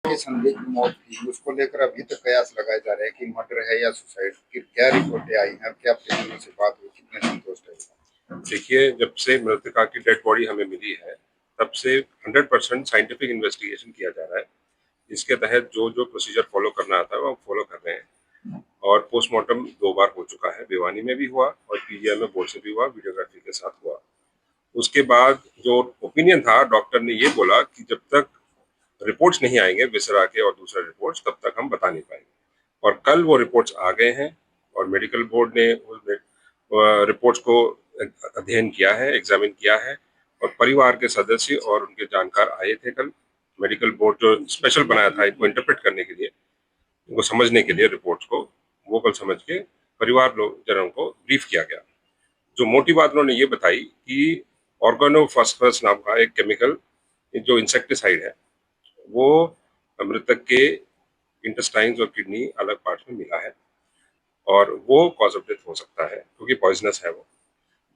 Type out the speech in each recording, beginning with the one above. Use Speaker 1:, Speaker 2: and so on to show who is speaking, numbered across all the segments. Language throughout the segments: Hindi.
Speaker 1: की संदिग्ध मौत थी, उसको लेकर अभी तक कयास लगाए जा रहे हैं कि मर्डर है या सुसाइड। फिर क्या रिपोर्टें आई हैं, क्या परिजनों से बात हुई, कितने संतुष्ट है?
Speaker 2: देखिए, जब से मृतका की डेड बॉडी हमें मिली है तब से 100% साइंटिफिक इन्वेस्टिगेशन किया जा रहा है। इसके तहत जो जो प्रोसीजर फॉलो करना आता है वो हम फॉलो कर रहे हैं। और पोस्टमार्टम 2 बार हो चुका है, भिवानी में भी हुआ और पीजीआई में बोर्ड से भी हुआ, वीडियोग्राफी के साथ हुआ। उसके बाद जो ओपिनियन था, डॉक्टर ने ये बोला कि जब तक रिपोर्ट्स नहीं आएंगे विसरा के और दूसरे रिपोर्ट्स, तब तक हम बता नहीं पाएंगे। और कल वो रिपोर्ट्स आ गए हैं और मेडिकल बोर्ड ने उस रिपोर्ट्स को अध्ययन किया है, एग्जामिन किया है। और परिवार के सदस्य और उनके जानकार आए थे कल। मेडिकल बोर्ड जो स्पेशल बनाया था इनको इंटरप्रेट करने के लिए, इनको समझने के लिए रिपोर्ट्स को, वो कल समझ के परिवार लोग जनों को ब्रीफ किया गया। जो मोटी बात उन्होंने ये बताई कि ऑर्गेनोफॉस्फरस नाम का एक केमिकल जो इंसेक्टिसाइड है, वो मृतक के इंटेस्टाइन्स और किडनी अलग पार्ट में मिला है और वो कॉज ऑफ डेथ हो सकता है क्योंकि पॉइजनस है वो।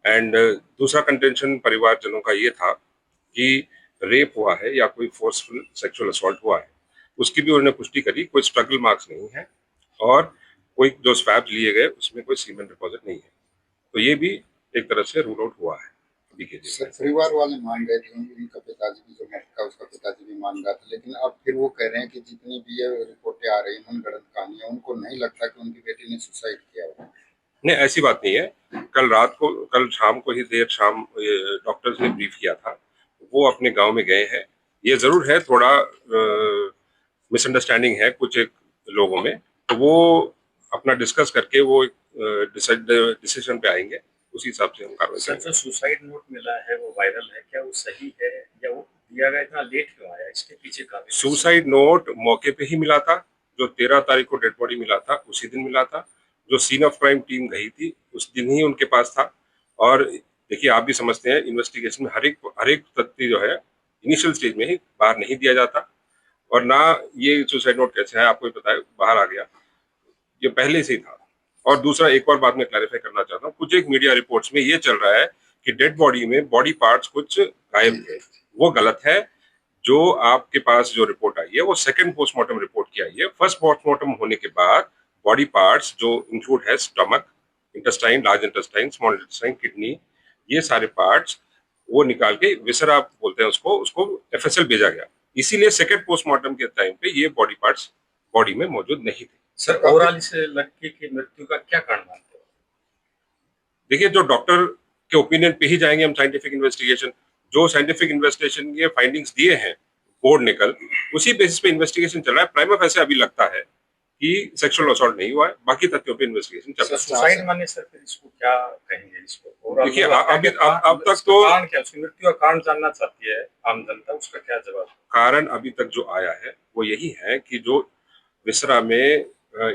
Speaker 2: एंड दूसरा कंटेंशन परिवारजनों का ये था कि रेप हुआ है या कोई फोर्सफुल सेक्सुअल असॉल्ट हुआ है, उसकी भी उन्होंने पुष्टि करी। कोई स्ट्रगल मार्क्स नहीं है और कोई जो स्वैब लिए गए उसमें कोई सीमेंट डिपॉजिट नहीं है। तो ये भी एक तरह से रूल आउट हुआ है अभी के लिए।
Speaker 1: सर, परिवार वाले मान गए थे, उनका पिताजी भी, जो मृतक उसका पिताजी भी मान रहा था, लेकिन अब फिर वो कह रहे हैं कि जितनी भी ये रिपोर्टें आ रही हैं मनगढ़ंत कहानियां, उनको नहीं लगता कि उनकी बेटी ने सुसाइड किया हो।
Speaker 2: नहीं, ऐसी बात नहीं है। कल शाम को ही देर शाम डॉक्टर्स ने ब्रीफ किया था, वो अपने गांव में गए हैं। ये जरूर है थोड़ा मिसअंडरस्टैंडिंग है कुछ एक लोगों में, तो वो अपना डिस्कस करके वो डिसीजन पे आएंगे, उसी हिसाब से हम कार्रवाई करेंगे।
Speaker 3: जो सुसाइड नोट मिला है वो वायरल है, क्या वो सही है या वो दिया गया इतना लेट क्यों आया, इसके पीछे का?
Speaker 2: सुसाइड नोट मौके पे ही मिला था, जो 13 तारीख को डेड बॉडी मिला था उसी दिन मिला था। जो सीन ऑफ क्राइम टीम गई थी उस दिन ही उनके पास था। और देखिए, आप भी समझते हैं इन्वेस्टिगेशन में हर एक तथ्य जो है इनिशियल स्टेज में ही बाहर नहीं दिया जाता। और ना ये सुसाइड नोट कैसे है आपको पता है, बाहर आ गया, ये पहले से ही था। और दूसरा एक और बात मैं क्लैरिफाई करना चाहता हूँ, कुछ एक मीडिया रिपोर्ट्स में ये चल रहा है कि डेड बॉडी में बॉडी पार्ट्स कुछ गायब थे, वो गलत है। जो आपके पास जो रिपोर्ट आई है वो सेकंड पोस्टमार्टम रिपोर्ट की आई है। फर्स्ट पोस्टमार्टम होने के बाद बॉडी पार्ट्स जो इंक्लूड है stomach, intestine, large intestine, small intestine, kidney, ये सारे पार्ट्स वो निकाल के विसरा बोलते हैं उसको एफएसएल भेजा गया। इसीलिए सेकंड पोस्टमार्टम के टाइम पे ये बॉडी पार्ट्स बॉडी में मौजूद नहीं थे।
Speaker 3: सर, ओवरऑल इस लड़की की मृत्यु का क्या कारण मानते हो?
Speaker 2: देखिए, जो डॉक्टर के ओपिनियन पे ही जाएंगे हम साइंटिफिक इन्वेस्टिगेशन। जो साइंटिफिक इन्वेस्टिगेशन के फाइंडिंग्स दिए हैं बोर्ड ने कल, उसी बेसिस पे इन्वेस्टिगेशन चल रहा है। प्राइमा फेसी अभी लगता है कि सेक्सुअल असॉल्ट नहीं हुआ है, बाकी तथ्यों पे इन्वेस्टिगेशन चल रहा है।
Speaker 3: सुसाइड माने सर, फिर इसको क्या कहेंगे? इसको
Speaker 2: देखिए, अब तक तो
Speaker 3: कारण क्या, उसकी मृत्यु का कारण जानना चाहती है आम जनता, उसका क्या जवाब?
Speaker 2: कारण अभी तक जो आया है वो यही है कि जो विसरा में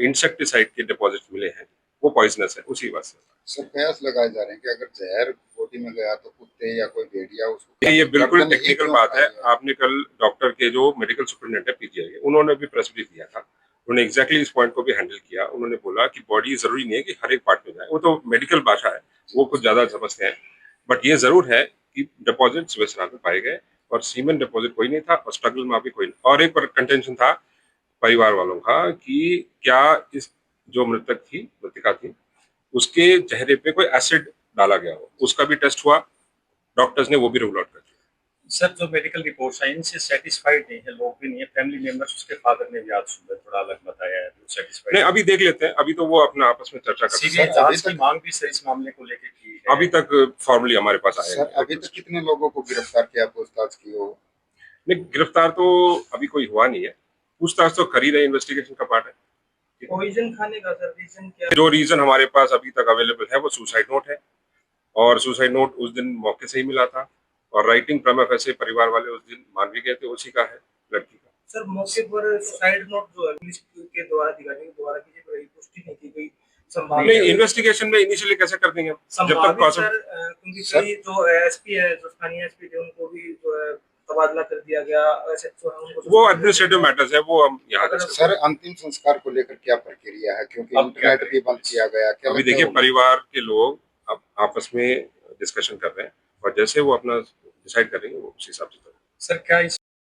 Speaker 2: इंसेक्टिसाइड के डिपॉजिट मिले हैं वो पॉइजनस है, उसी वजह से।
Speaker 1: सर, कयास लगाए जा रहे हैं कि अगर जहर बॉडी में गया तो कुत्ते या कोई भेड़िया उसको।
Speaker 2: ये बिल्कुल टेक्निकल बात है। आपने कल डॉक्टर के जो मेडिकल सुपरिटेंडेंट है पीजीआई के, उन्होंने भी प्रेस ब्रीफ दिया था। उन्होंने एग्जैक्टली इस पॉइंट को भी हैंडल किया। उन्होंने बोला कि बॉडी जरूरी नहीं है कि हर एक पार्ट में जाए, वो तो मेडिकल भाषा है, वो कुछ ज्यादा समझते हैं। बट ये जरूर है कि डिपॉजिट्स विसरा में पाए गए और सीमेंट डिपॉजिट कोई नहीं था और स्ट्रगल में भी कोई नहीं। और एक कंटेंशन था परिवार वालों का कि क्या इस जो मृतिका थी, उसके चेहरे पे कोई एसिड डाला गया हो, उसका भी टेस्ट हुआ। डॉक्टर्स ने वो भी रूल आउट कर दिया।
Speaker 3: सर, जो मेडिकल रिपोर्ट्स हैं इनसे सेटिस्फाइड नहीं है, लोग भी नहीं है, फैमिली मेंबर्स, उसके फादर ने भी आज सुबह थोड़ा अलग बताया है, तो सेटिस्फाइड
Speaker 2: नहीं, अभी देख लेते हैं। अभी तो वो अपना आपस में चर्चा करते हैं।
Speaker 3: जांच की मांग भी सर इस मामले को लेकर की है।
Speaker 2: अभी तक फॉर्मली हमारे पास आया
Speaker 1: सर, अभी तक कितने लोगों को गिरफ्तार किया, पूछताछ की हो?
Speaker 2: नहीं, गिरफ्तार तो अभी कोई हुआ नहीं है। पूछताछ तो कर ही रहे, इन्वेस्टिगेशन का पार्ट है।
Speaker 3: रीजन खाने का सर, रीजन क्या?
Speaker 2: जो रीजन हमारे पास अभी तक अवेलेबल है वो सुसाइड नोट है, और सुसाइड नोट उस दिन मौके से ही मिला था। और राइटिंग प्राइमा फेसी परिवार वाले उस दिन मान भी गए थे, उसी का है, लड़की का।
Speaker 3: सर, मौके पर सुसाइड नोट जो है पुलिस के द्वारा अधिकारियों के द्वारा की गई, पुष्टि नहीं की गई।
Speaker 2: नहीं, इन्वेस्टिगेशन में इनिशियली कैसे कर देंगे जब तक
Speaker 3: क्योंकि कई जो एसपी है, जो स्थानीय एसपी थे, उनको भी जो है तबादला कर दिया गया, ऐसे
Speaker 2: वो एडमिनिस्ट्रेटिव मैटर्स है, वो हम यहाँ।
Speaker 1: सर, अंतिम संस्कार को लेकर क्या प्रक्रिया है, क्योंकि इंटरनेट भी बंद किया गया? क्या
Speaker 2: अभी देखिए, परिवार के लोग अब आपस में डिस्कशन कर रहे हैं और जैसे वो अपना डिसाइड करेंगे वो उस हिसाब से करेंगे।
Speaker 3: सर, क्या